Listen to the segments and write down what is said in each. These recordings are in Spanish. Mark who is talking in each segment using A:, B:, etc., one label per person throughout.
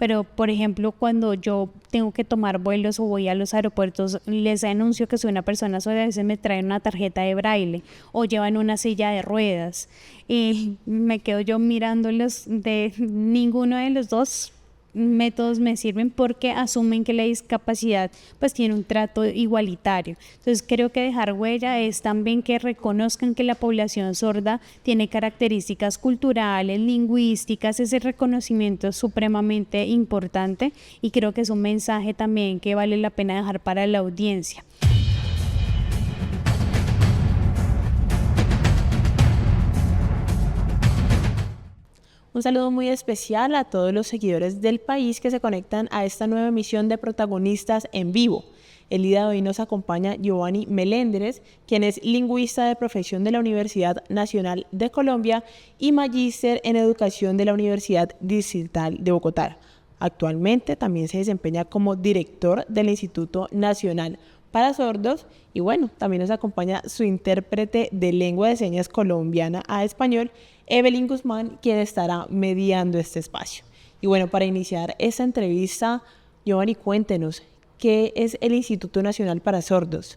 A: pero por ejemplo cuando yo tengo que tomar vuelos o voy a los aeropuertos, les anuncio que soy una persona sorda, a veces me traen una tarjeta de braille o llevan una silla de ruedas y me quedo yo mirándolos. De ninguno de los dos métodos me sirven porque asumen que la discapacidad pues tiene un trato igualitario. Entonces creo que dejar huella es también que reconozcan que la población sorda tiene características culturales, lingüísticas. Ese reconocimiento es supremamente importante y creo que es un mensaje también que vale la pena dejar para la audiencia.
B: Un saludo muy especial a todos los seguidores del país que se conectan a esta nueva emisión de Protagonistas en Vivo. El día de hoy nos acompaña Giovanni Melendres, quien es lingüista de profesión de la Universidad Nacional de Colombia y magíster en educación de la Universidad Distrital de Bogotá. Actualmente también se desempeña como director del Instituto Nacional para Sordos y bueno, también nos acompaña su intérprete de lengua de señas colombiana a español, Evelyn Guzmán, quien estará mediando este espacio. Y bueno, para iniciar esta entrevista, Giovanni, cuéntenos, ¿qué es el Instituto Nacional para Sordos?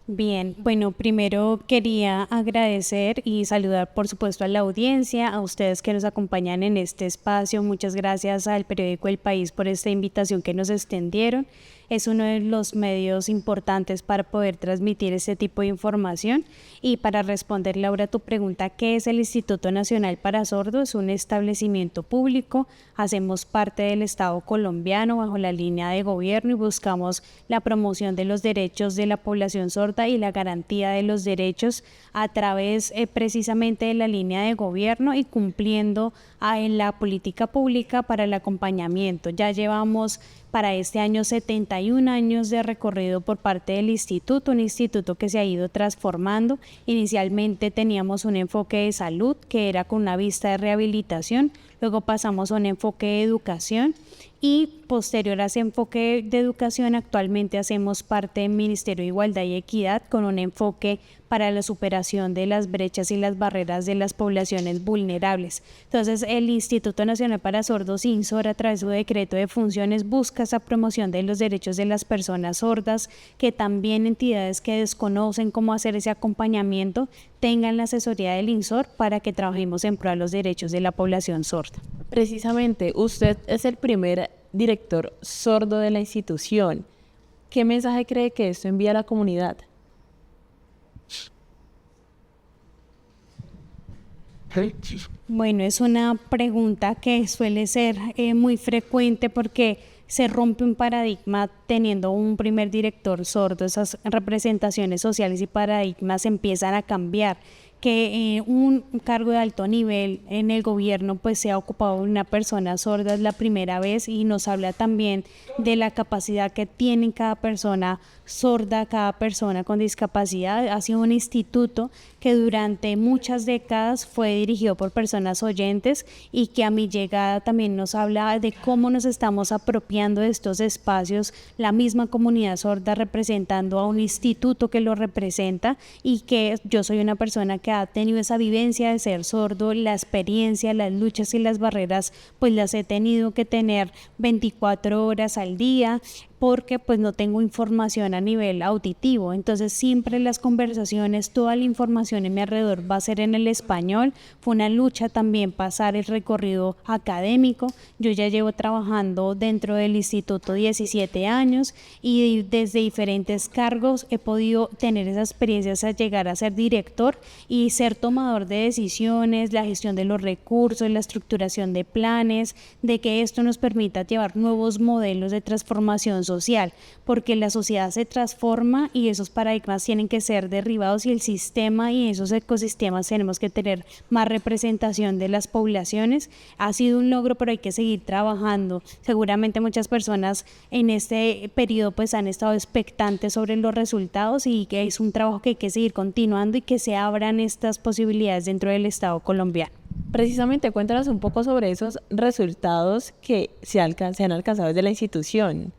A: Bien, bueno, primero quería agradecer y saludar por supuesto a la audiencia, a ustedes que nos acompañan en este espacio. Muchas gracias al periódico El País por esta invitación que nos extendieron. Es uno de los medios importantes para poder transmitir este tipo de información. Y para responder, Laura, a tu pregunta, ¿qué es el Instituto Nacional para Sordos? Es un establecimiento público, hacemos parte del Estado colombiano bajo la línea de gobierno y buscamos la promoción de los derechos de la población sorda y la garantía de los derechos a través precisamente de la línea de gobierno y cumpliendo en la política pública para el acompañamiento. Ya llevamos para este año 71 años de recorrido por parte del instituto, un instituto que se ha ido transformando. Inicialmente teníamos un enfoque de salud que era con una vista de rehabilitación, luego pasamos a un enfoque de educación y posterior a ese enfoque de educación actualmente hacemos parte del Ministerio de Igualdad y Equidad con un enfoque para la superación de las brechas y las barreras de las poblaciones vulnerables. Entonces el Instituto Nacional para Sordos, INSOR, a través de su decreto de funciones busca esa promoción de los derechos de las personas sordas, que también entidades que desconocen cómo hacer ese acompañamiento tengan la asesoría del INSOR para que trabajemos en pro de los derechos de la población sorda.
B: Precisamente, usted es el primer director sordo de la institución. ¿Qué mensaje cree que esto envía a la comunidad?
A: Bueno, es una pregunta que suele ser muy frecuente porque se rompe un paradigma teniendo un primer director sordo. Esas representaciones sociales y paradigmas empiezan a cambiar. Que un cargo de alto nivel en el gobierno pues sea ocupado por una persona sorda es la primera vez y nos habla también de la capacidad que tiene cada persona sorda, cada persona con discapacidad. Ha sido un instituto que durante muchas décadas fue dirigido por personas oyentes y que a mi llegada también nos habla de cómo nos estamos apropiando de estos espacios, la misma comunidad sorda representando a un instituto que lo representa, y que yo soy una persona que ha tenido esa vivencia de ser sordo, la experiencia, las luchas y las barreras pues las he tenido que tener 24 horas al día porque pues no tengo información a nivel auditivo. Entonces siempre las conversaciones, toda la información en mi alrededor va a ser en el español. Fue una lucha también pasar el recorrido académico. Yo ya llevo trabajando dentro del instituto 17 años y desde diferentes cargos he podido tener esa experiencia hasta llegar a ser director y ser tomador de decisiones, la gestión de los recursos, la estructuración de planes, de que esto nos permita llevar nuevos modelos de transformación social, porque la sociedad se transforma y esos paradigmas tienen que ser derribados y el sistema y esos ecosistemas tenemos que tener más representación de las poblaciones. Ha sido un logro, pero hay que seguir trabajando. Seguramente muchas personas en este periodo pues han estado expectantes sobre los resultados y que es un trabajo que hay que seguir continuando y que se abran estas posibilidades dentro del Estado colombiano.
B: Precisamente, cuéntanos un poco sobre esos resultados que se han alcanzado desde la institución.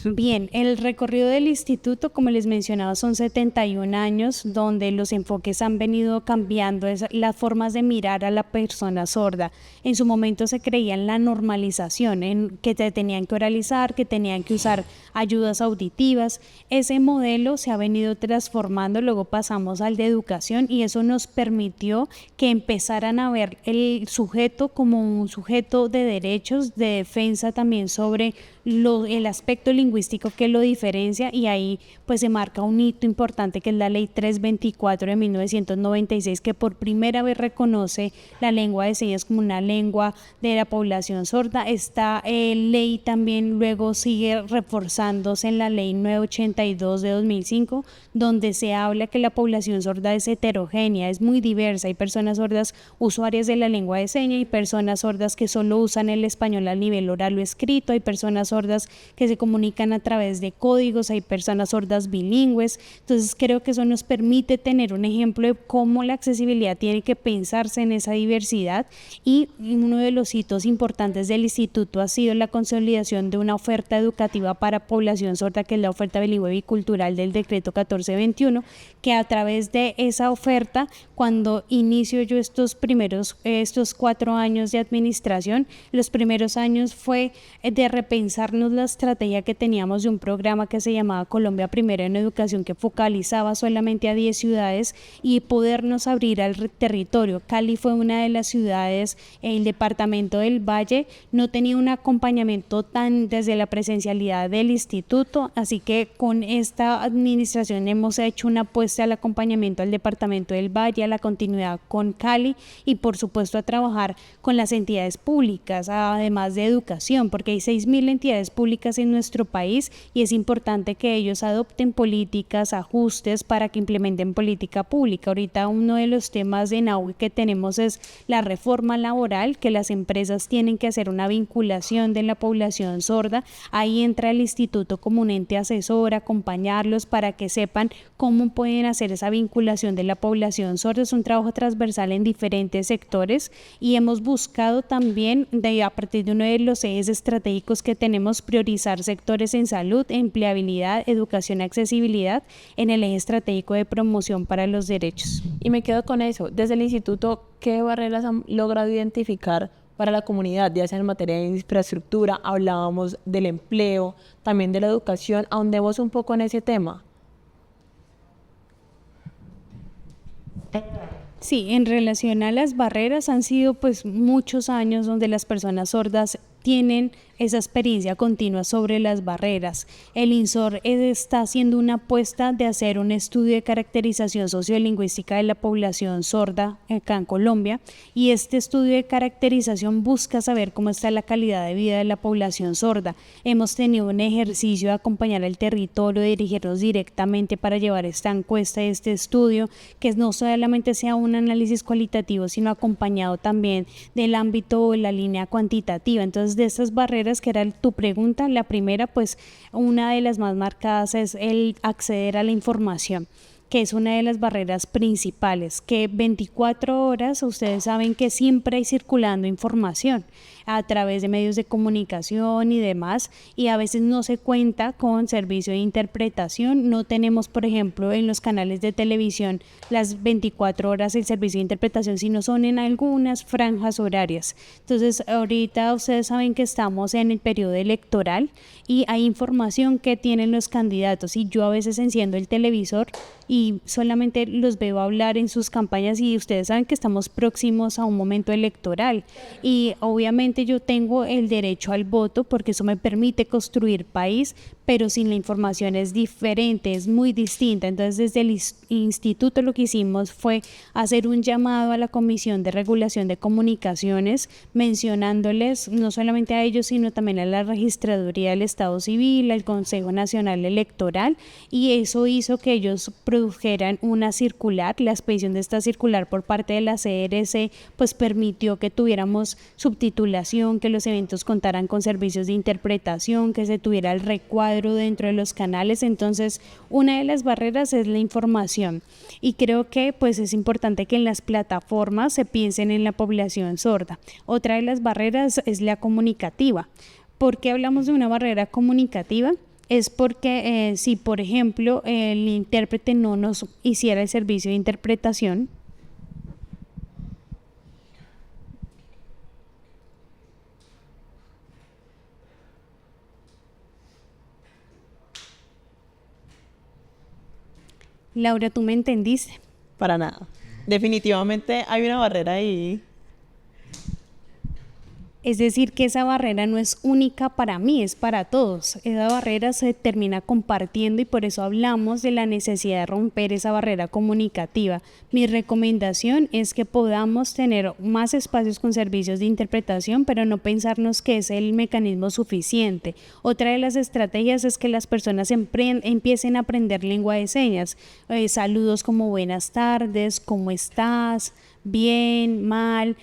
A: Bien, el recorrido del instituto, como les mencionaba, son 71 años donde los enfoques han venido cambiando, las formas de mirar a la persona sorda. En su momento se creía en la normalización, en que te tenían que oralizar, que tenían que usar ayudas auditivas. Ese modelo se ha venido transformando, luego pasamos al de educación y eso nos permitió que empezaran a ver el sujeto como un sujeto de derechos, de defensa también sobre el aspecto lingüístico que lo diferencia, y ahí pues se marca un hito importante que es la Ley 324 de 1996, que por primera vez reconoce la lengua de señas como una lengua de la población sorda. Esta ley también luego sigue reforzándose en la Ley 982 de 2005, donde se habla que la población sorda es heterogénea, es muy diversa. Hay personas sordas usuarias de la lengua de señas y personas sordas que solo usan el español a nivel oral o escrito, hay personas sordas que se comunican a través de códigos, hay personas sordas bilingües. Entonces creo que eso nos permite tener un ejemplo de cómo la accesibilidad tiene que pensarse en esa diversidad, y uno de los hitos importantes del instituto ha sido la consolidación de una oferta educativa para población sorda, que es la oferta bilingüe bicultural del decreto 1421, que a través de esa oferta, cuando inicio yo estos 4 años de administración, los primeros años fue de repensarnos la estrategia que teníamos de un programa que se llamaba Colombia Primero en Educación, que focalizaba solamente a 10 ciudades y podernos abrir al territorio. Cali fue una de las ciudades, el departamento del Valle no tenía un acompañamiento tan desde la presencialidad del instituto, así que con esta administración hemos hecho una apuesta al acompañamiento al departamento del Valle, a la continuidad con Cali y por supuesto a trabajar con las entidades públicas, además de educación, porque hay 6.000 entidades públicas en nuestro país y es importante que ellos adopten políticas, ajustes para que implementen política pública. Ahorita uno de los temas en auge que tenemos es la reforma laboral, que las empresas tienen que hacer una vinculación de la población sorda. Ahí entra el instituto como un ente asesor, acompañarlos para que sepan cómo pueden hacer esa vinculación de la población sorda. Es un trabajo transversal en diferentes sectores y hemos buscado también, a partir de uno de los ejes estratégicos que tenemos, priorizar sectores en salud, empleabilidad, educación, accesibilidad en el eje estratégico de promoción para los derechos.
B: Y me quedo con eso. Desde el instituto, ¿qué barreras han logrado identificar para la comunidad, ya sea en materia de infraestructura? Hablábamos del empleo, también de la educación. Ahondemos un poco en ese tema.
A: Sí, en relación a las barreras, han sido pues muchos años donde las personas sordas tienen esa experiencia continua sobre las barreras. El INSOR está haciendo una apuesta de hacer un estudio de caracterización sociolingüística de la población sorda acá en Colombia, y este estudio de caracterización busca saber cómo está la calidad de vida de la población sorda. Hemos tenido un ejercicio de acompañar al territorio, de dirigirnos directamente para llevar esta encuesta y este estudio, que no solamente sea un análisis cualitativo, sino acompañado también del ámbito de la línea cuantitativa. Entonces, de estas barreras, que era tu pregunta, la primera, pues una de las más marcadas es el acceder a la información, que es una de las barreras principales, que 24 horas ustedes saben que siempre hay circulando información a través de medios de comunicación y demás, y a veces no se cuenta con servicio de interpretación. No tenemos, por ejemplo, en los canales de televisión las 24 horas el servicio de interpretación, sino son en algunas franjas horarias. Entonces, ahorita ustedes saben que estamos en el periodo electoral y hay información que tienen los candidatos, y yo a veces enciendo el televisor y solamente los veo hablar en sus campañas, y ustedes saben que estamos próximos a un momento electoral y obviamente yo tengo el derecho al voto porque eso me permite construir país, pero sin la información es diferente, es muy distinta. Entonces, desde el instituto lo que hicimos fue hacer un llamado a la Comisión de Regulación de Comunicaciones, mencionándoles no solamente a ellos, sino también a la Registraduría del Estado Civil, al Consejo Nacional Electoral, y eso hizo que ellos produjeran una circular. La expedición de esta circular por parte de la CRC pues permitió que tuviéramos subtitulación, que los eventos contaran con servicios de interpretación, que se tuviera el recuadro dentro de los canales. Entonces, una de las barreras es la información, y creo que pues es importante que en las plataformas se piensen en la población sorda. Otra de las barreras es la comunicativa. ¿Por qué hablamos de una barrera comunicativa? es porque si, por ejemplo, el intérprete no nos hiciera el servicio de interpretación, Laura, ¿tú me entendiste?
B: Para nada. Definitivamente hay una barrera ahí.
A: Es decir, que esa barrera no es única para mí, es para todos. Esa barrera se termina compartiendo y por eso hablamos de la necesidad de romper esa barrera comunicativa. Mi recomendación es que podamos tener más espacios con servicios de interpretación, pero no pensarnos que es el mecanismo suficiente. Otra de las estrategias es que las personas empiecen a aprender lengua de señas. Saludos como buenas tardes, ¿cómo estás? Bien, mal.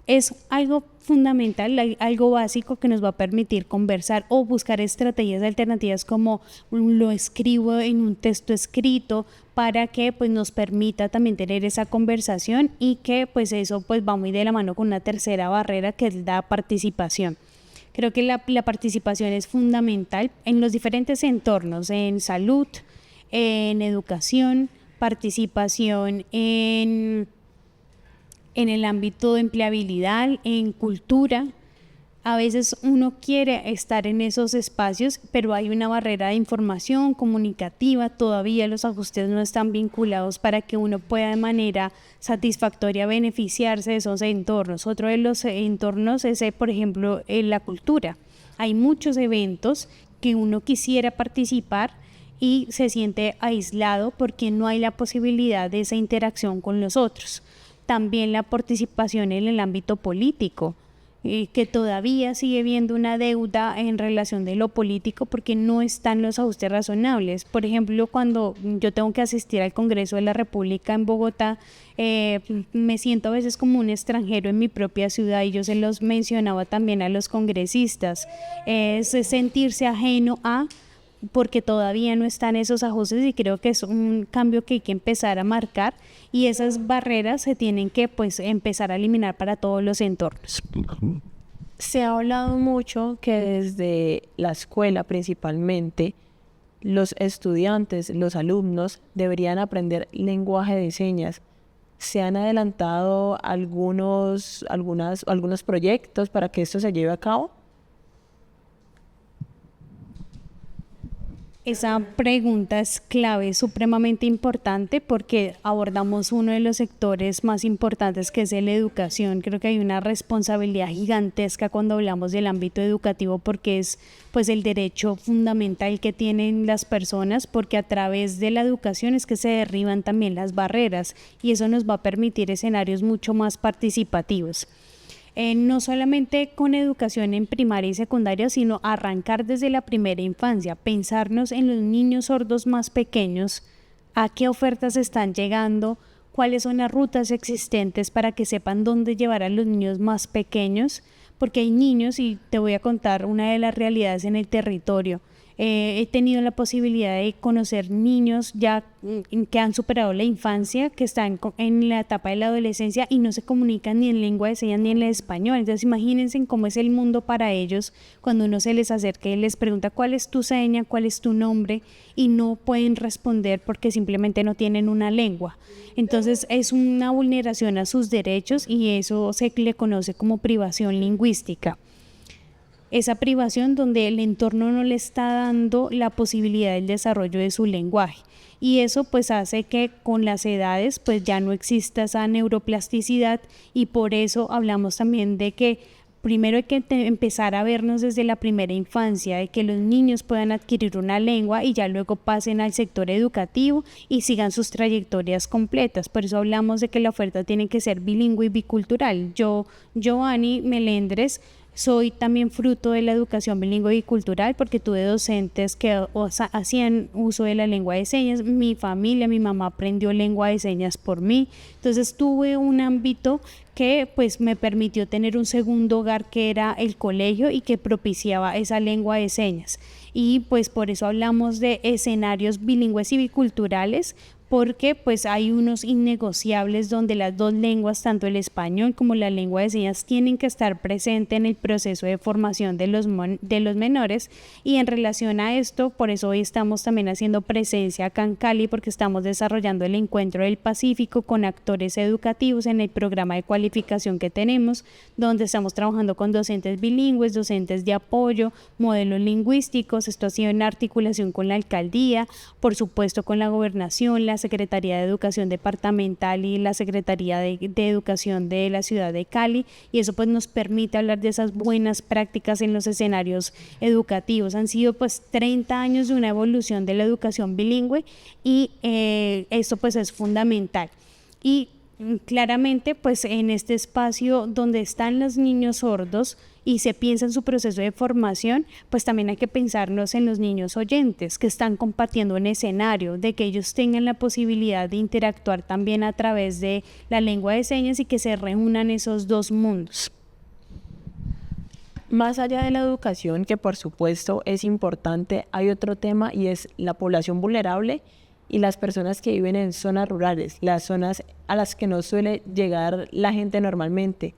A: Es algo fundamental, algo básico que nos va a permitir conversar o buscar estrategias alternativas como lo escribo en un texto escrito para que pues nos permita también tener esa conversación y que pues eso pues va muy de la mano con una tercera barrera que es la participación. Creo que la participación es fundamental en los diferentes entornos, en salud, en educación, participación en el ámbito de empleabilidad, en cultura. A veces uno quiere estar en esos espacios, pero hay una barrera de información comunicativa, todavía los ajustes no están vinculados para que uno pueda de manera satisfactoria beneficiarse de esos entornos. Otro de los entornos es, por ejemplo, la cultura. Hay muchos eventos que uno quisiera participar y se siente aislado porque no hay la posibilidad de esa interacción con los otros. También la participación en el ámbito político, que todavía sigue viendo una deuda en relación de lo político porque no están los ajustes razonables. Por ejemplo, cuando yo tengo que asistir al Congreso de la República en Bogotá, me siento a veces como un extranjero en mi propia ciudad y yo se los mencionaba también a los congresistas, es sentirse ajeno a porque todavía no están esos ajustes y creo que es un cambio que hay que empezar a marcar y esas barreras se tienen que pues empezar a eliminar para todos los entornos.
B: Se ha hablado mucho que desde la escuela principalmente los estudiantes, los alumnos deberían aprender lenguaje de señas. ¿Se han adelantado algunos proyectos para que esto se lleve a cabo?
A: Esa pregunta es clave, es supremamente importante porque abordamos uno de los sectores más importantes que es la educación. Creo que hay una responsabilidad gigantesca cuando hablamos del ámbito educativo porque es pues el derecho fundamental que tienen las personas porque a través de la educación es que se derriban también las barreras y eso nos va a permitir escenarios mucho más participativos. No solamente con educación en primaria y secundaria, sino arrancar desde la primera infancia, pensarnos en los niños sordos más pequeños, a qué ofertas están llegando, cuáles son las rutas existentes para que sepan dónde llevar a los niños más pequeños, porque hay niños, y te voy a contar una de las realidades en el territorio. He tenido la posibilidad de conocer niños ya que han superado la infancia, que están en la etapa de la adolescencia y no se comunican ni en lengua de señas ni en el español. Entonces imagínense cómo es el mundo para ellos cuando uno se les acerca y les pregunta cuál es tu seña, cuál es tu nombre y no pueden responder porque simplemente no tienen una lengua. Entonces es una vulneración a sus derechos y eso se le conoce como privación lingüística. Esa privación donde el entorno no le está dando la posibilidad del desarrollo de su lenguaje y eso pues hace que con las edades pues ya no exista esa neuroplasticidad y por eso hablamos también de que primero hay que empezar a vernos desde la primera infancia, de que los niños puedan adquirir una lengua y ya luego pasen al sector educativo y sigan sus trayectorias completas. Por eso hablamos de que la oferta tiene que ser bilingüe y bicultural. Yo, Giovanni Melendres, soy también fruto de la educación bilingüe y cultural porque tuve docentes que hacían uso de la lengua de señas. Mi familia, mi mamá aprendió lengua de señas por mí. Entonces tuve un ámbito que pues me permitió tener un segundo hogar que era el colegio y que propiciaba esa lengua de señas. Y pues por eso hablamos de escenarios bilingües y biculturales porque pues hay unos innegociables donde las dos lenguas, tanto el español como la lengua de señas, tienen que estar presentes en el proceso de formación de los menores. Y en relación a esto, por eso hoy estamos también haciendo presencia acá en Cali, porque estamos desarrollando el Encuentro del Pacífico con actores educativos en el programa de cualificación que tenemos, donde estamos trabajando con docentes bilingües, docentes de apoyo, modelos lingüísticos. Esto ha sido en articulación con la alcaldía, por supuesto con la gobernación, la Secretaría de Educación Departamental y la Secretaría de Educación de la ciudad de Cali, y eso pues nos permite hablar de esas buenas prácticas en los escenarios educativos. Han sido pues 30 años de una evolución de la educación bilingüe y esto pues es fundamental. Y claramente pues en este espacio donde están los niños sordos y se piensa en su proceso de formación, pues también hay que pensarnos en los niños oyentes que están compartiendo un escenario, de que ellos tengan la posibilidad de interactuar también a través de la lengua de señas y que se reúnan esos dos mundos.
B: Más allá de la educación, que por supuesto es importante, hay otro tema y es la población vulnerable y las personas que viven en zonas rurales, las zonas a las que no suele llegar la gente normalmente.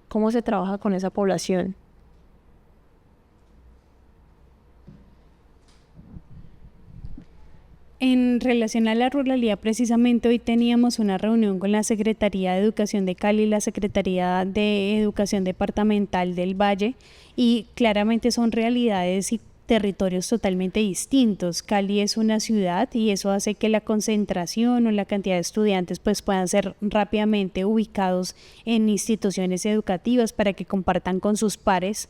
B: ¿Cómo se trabaja con esa población?
A: En relación a la ruralidad, precisamente hoy teníamos una reunión con la Secretaría de Educación de Cali y la Secretaría de Educación Departamental del Valle, y claramente son realidades y territorios totalmente distintos. Cali es una ciudad y eso hace que la concentración o la cantidad de estudiantes pues puedan ser rápidamente ubicados en instituciones educativas para que compartan con sus pares.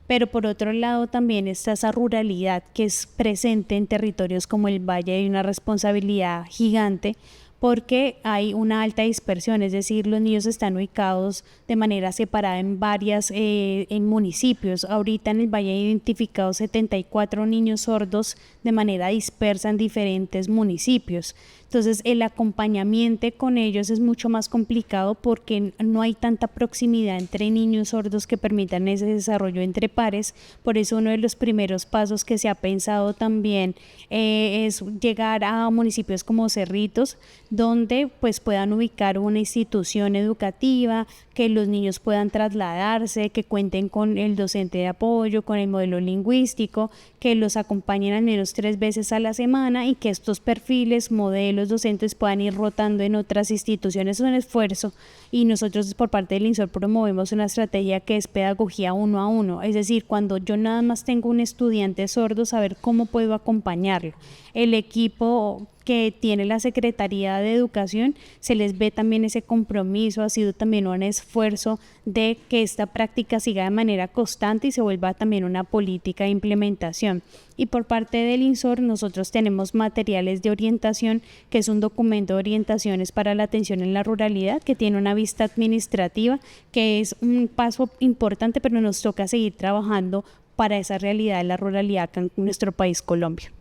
A: Pero por otro lado también está esa ruralidad que es presente en territorios como el Valle. Hay una responsabilidad gigante porque hay una alta dispersión, es decir, los niños están ubicados de manera separada en en municipios. Ahorita en el Valle hay identificados 74 niños sordos de manera dispersa en diferentes municipios. Entonces el acompañamiento con ellos es mucho más complicado porque no hay tanta proximidad entre niños sordos que permitan ese desarrollo entre pares. Por eso uno de los primeros pasos que se ha pensado también es llegar a municipios como Cerritos, donde pues puedan ubicar una institución educativa, que los niños puedan trasladarse, que cuenten con el docente de apoyo, con el modelo lingüístico, que los acompañen al menos 3 veces a la semana y que estos perfiles, modelos, docentes puedan ir rotando en otras instituciones. Es un esfuerzo y nosotros por parte del INSOR promovemos una estrategia que es pedagogía 1 a 1, es decir, cuando yo nada más tengo un estudiante sordo, saber cómo puedo acompañarlo. El equipo que tiene la Secretaría de Educación, se les ve también ese compromiso, ha sido también un esfuerzo de que esta práctica siga de manera constante y se vuelva también una política de implementación. Y por parte del INSOR nosotros tenemos materiales de orientación, que es un documento de orientaciones para la atención en la ruralidad, que tiene una vista administrativa, que es un paso importante, pero nos toca seguir trabajando para esa realidad de la ruralidad acá en nuestro país, Colombia.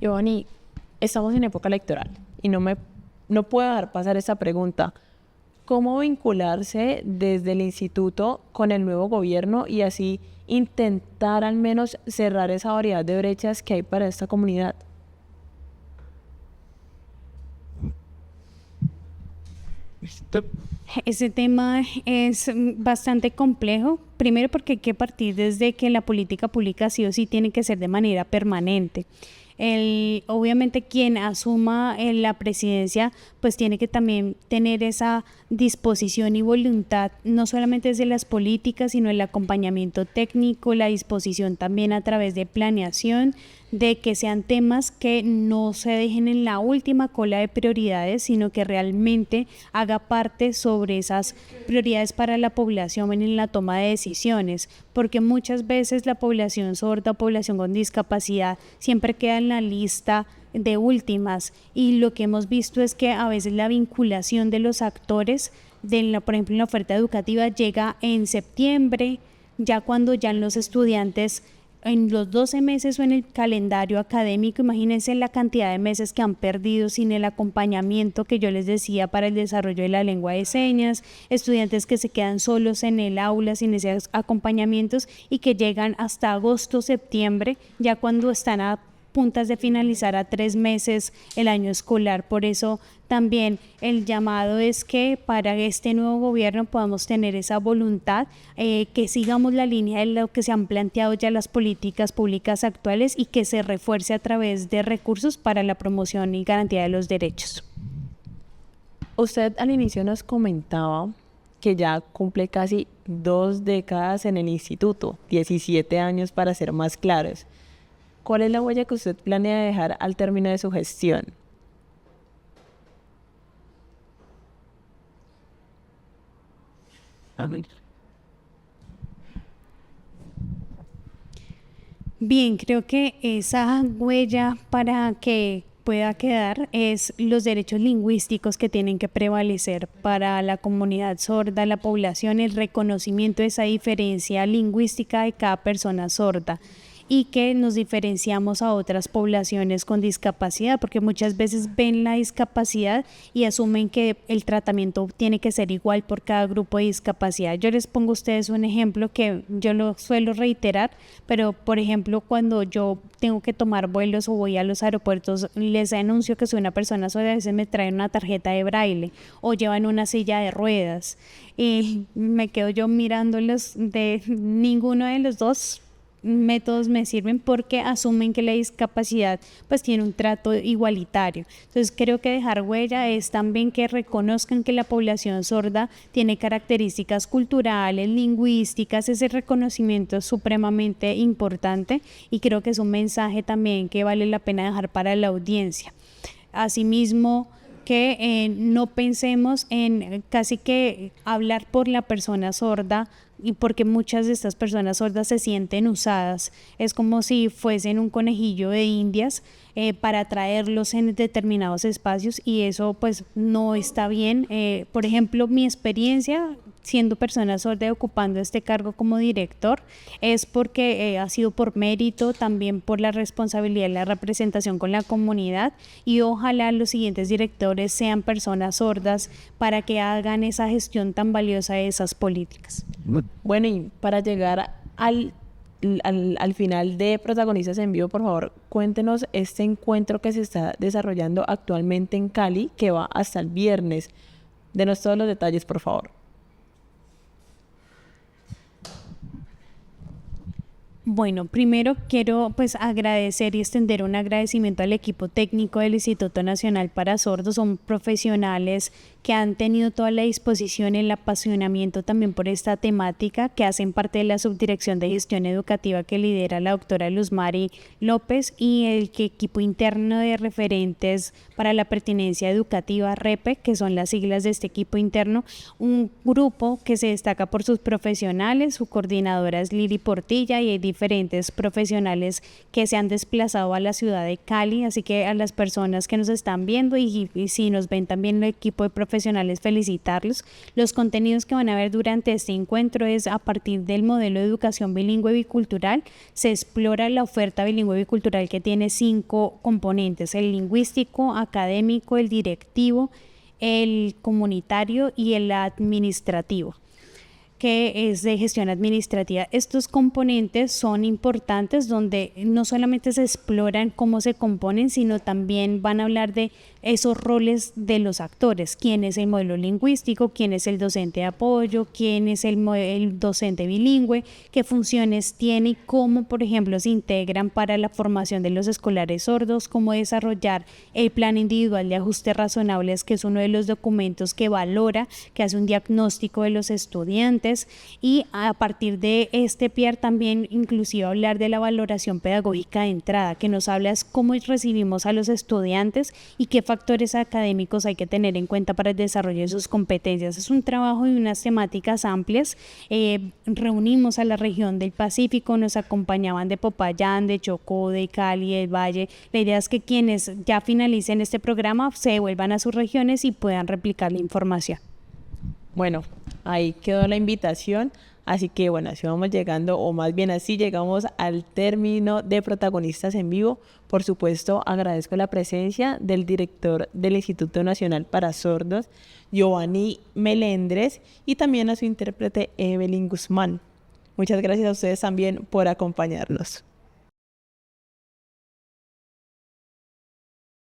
B: Giovanni, estamos en época electoral y no puedo dejar pasar esta pregunta. ¿Cómo vincularse desde el instituto con el nuevo gobierno y así intentar al menos cerrar esa variedad de brechas que hay para esta comunidad?
A: Ese tema es bastante complejo, primero porque hay que partir desde que la política pública sí o sí tiene que ser de manera permanente. Obviamente quien asuma la presidencia pues tiene que también tener esa disposición y voluntad, no solamente desde las políticas, sino el acompañamiento técnico, la disposición también a través de planeación, de que sean temas que no se dejen en la última cola de prioridades, sino que realmente haga parte sobre esas prioridades para la población en la toma de decisiones, porque muchas veces la población sorda, población con discapacidad, siempre queda en la lista de últimas, y lo que hemos visto es que a veces la vinculación de los actores, por ejemplo en la oferta educativa, llega en septiembre, ya cuando ya los estudiantes en los 12 meses o en el calendario académico, imagínense la cantidad de meses que han perdido sin el acompañamiento que yo les decía para el desarrollo de la lengua de señas, estudiantes que se quedan solos en el aula sin esos acompañamientos y que llegan hasta agosto, septiembre, ya cuando están a puntas de finalizar a 3 meses el año escolar. Por eso también el llamado es que para este nuevo gobierno podamos tener esa voluntad, que sigamos la línea de lo que se han planteado ya las políticas públicas actuales y que se refuerce a través de recursos para la promoción y garantía de los derechos.
B: Usted al inicio nos comentaba que ya cumple casi 2 décadas en el instituto, 17 años para ser más claros. ¿Cuál es la huella que usted planea dejar al término de su gestión?
A: Bien, creo que esa huella para que pueda quedar es los derechos lingüísticos que tienen que prevalecer para la comunidad sorda, la población, el reconocimiento de esa diferencia lingüística de cada persona sorda y que nos diferenciamos a otras poblaciones con discapacidad, porque muchas veces ven la discapacidad y asumen que el tratamiento tiene que ser igual por cada grupo de discapacidad. Yo les pongo a ustedes un ejemplo que yo lo suelo reiterar, pero por ejemplo cuando yo tengo que tomar vuelos o voy a los aeropuertos, les anuncio que soy una persona sorda, a veces me traen una tarjeta de braille o llevan una silla de ruedas y me quedo yo mirándolos, de ninguno de los dos métodos me sirven porque asumen que la discapacidad pues tiene un trato igualitario. Entonces creo que dejar huella es también que reconozcan que la población sorda tiene características culturales, lingüísticas, ese reconocimiento es supremamente importante y creo que es un mensaje también que vale la pena dejar para la audiencia. Asimismo, que no pensemos en casi que hablar por la persona sorda, y porque muchas de estas personas sordas se sienten usadas, es como si fuesen un conejillo de indias para atraerlos en determinados espacios y eso pues no está bien. Por ejemplo, mi experiencia siendo persona sorda y ocupando este cargo como director es porque ha sido por mérito, también por la responsabilidad y la representación con la comunidad y ojalá los siguientes directores sean personas sordas para que hagan esa gestión tan valiosa de esas políticas.
B: Bueno, y para llegar al final de Protagonistas en Vivo, por favor, cuéntenos este encuentro que se está desarrollando actualmente en Cali, que va hasta el viernes. Denos todos los detalles, por favor.
A: Bueno, primero quiero pues agradecer y extender un agradecimiento al equipo técnico del Instituto Nacional para Sordos. Son profesionales que han tenido toda la disposición, el apasionamiento también por esta temática, que hacen parte de la Subdirección de Gestión Educativa que lidera la doctora Luzmari López y el equipo interno de referentes para la pertinencia educativa, REPE, que son las siglas de este equipo interno, un grupo que se destaca por sus profesionales. Su coordinadora es Lili Portilla y hay diferentes profesionales que se han desplazado a la ciudad de Cali, así que a las personas que nos están viendo y si nos ven también el equipo de profesionales, felicitarlos. Los contenidos que van a ver durante este encuentro es a partir del modelo de educación bilingüe bicultural, se explora la oferta bilingüe bicultural que tiene 5 componentes: el lingüístico, académico, el directivo, el comunitario y el administrativo, que es de gestión administrativa. Estos componentes son importantes donde no solamente se exploran cómo se componen, sino también van a hablar de esos roles de los actores, quién es el modelo lingüístico, quién es el docente de apoyo, quién es el docente bilingüe, qué funciones tiene y cómo, por ejemplo, se integran para la formación de los escolares sordos, cómo desarrollar el plan individual de ajustes razonables, que es uno de los documentos que valora, que hace un diagnóstico de los estudiantes, y a partir de este PIAR también inclusive hablar de la valoración pedagógica de entrada, que nos habla es cómo recibimos a los estudiantes y qué factores académicos hay que tener en cuenta para el desarrollo de sus competencias. Es un trabajo y unas temáticas amplias. Reunimos a la región del Pacífico, nos acompañaban de Popayán, de Chocó, de Cali, del Valle. La idea es que quienes ya finalicen este programa se devuelvan a sus regiones y puedan replicar la información.
B: Bueno, ahí quedó la invitación, así que bueno, así vamos llegando, o más bien así llegamos al término de Protagonistas en Vivo. Por supuesto, agradezco la presencia del director del Instituto Nacional para Sordos, Giovanni Melendres, y también a su intérprete Evelyn Guzmán. Muchas gracias a ustedes también por acompañarnos.